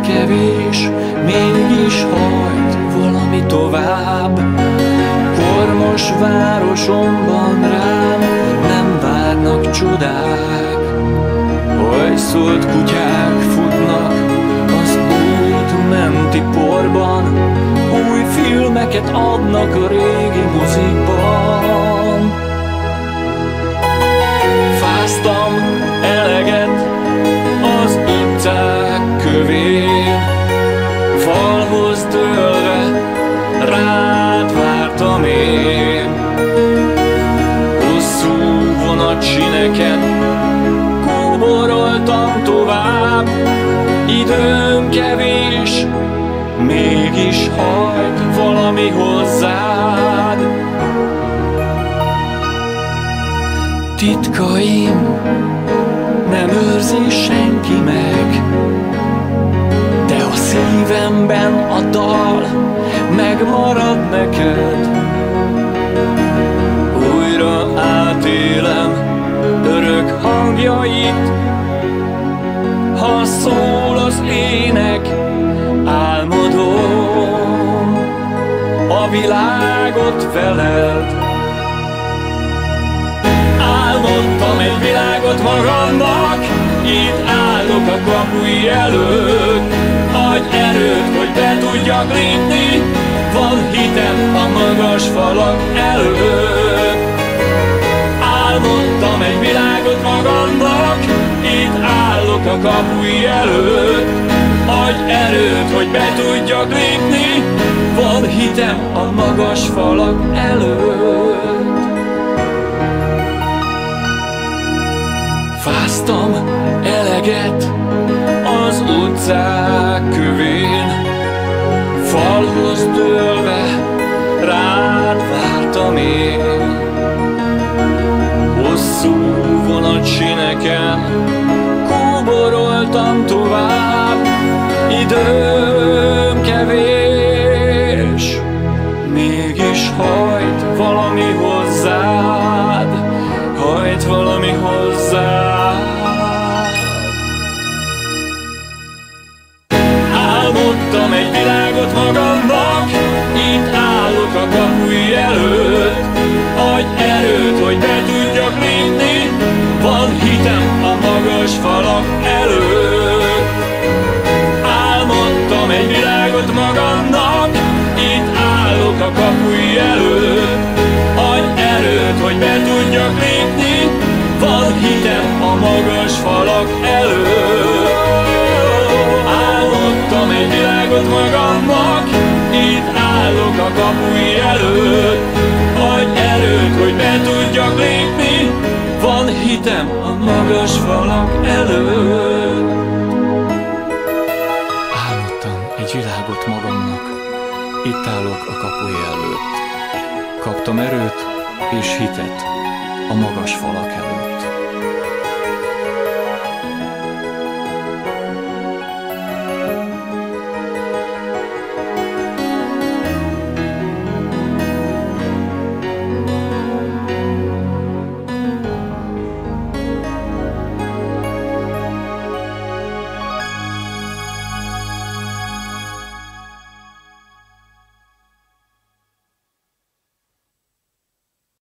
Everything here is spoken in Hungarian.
kevés, mégis hajt valami tovább. Kormos városomban rám nem várnak csodák. Hajszolt kutyák futnak az út menti porban, új filmeket adnak a régi mozikban. Fáztam eleget az utcák kövén, falhoz dőlve rád vártam én. Hosszú vonatsineken kóboroltam tovább, időm kevés, mégis hajt valami hozzád. Titkaim nem őrzi senki meg, de a szívemben a dal megmarad neked. Újra átélem örök hangjait, ha szól az ének, álmodom a világot veled. Álmodtam egy világot magamnak, itt állok a kapuj előtt. Adj erőt, hogy be tudjak lépni, van hitem a magas falak előtt. Álmodtam egy világot magamnak, itt állok a kapuj előtt. Adj erőt, hogy be tudjak lépni, van hitem a magas falak előtt. Fáztam eleget az utcák kövén, falhoz dőlve rád vártam én. Hosszú vonatsineken kóboroltam tovább, időm kevés, mégis hajt valami hozzád, hajt valami hozzád. Álmodtam egy világot magamnak, itt állok a kapuj előtt. Adj erőt, hogy be tudjak lépni, van hitem a magas falak előtt. Álmodtam egy világot magamnak, itt állok a kapuj előtt. Adj erőt, hogy be tudjak lépni, van hitem a magas falak előtt. Álmodtam egy világot magamnak, itt állok a kapuj előtt. Adj erőt, hogy be tudjak lépni, van hitem a magas falak előtt. Álmodtam egy világot magamnak, itt állok a kapuj előtt. Kaptam erőt és hitet a magas falak előtt.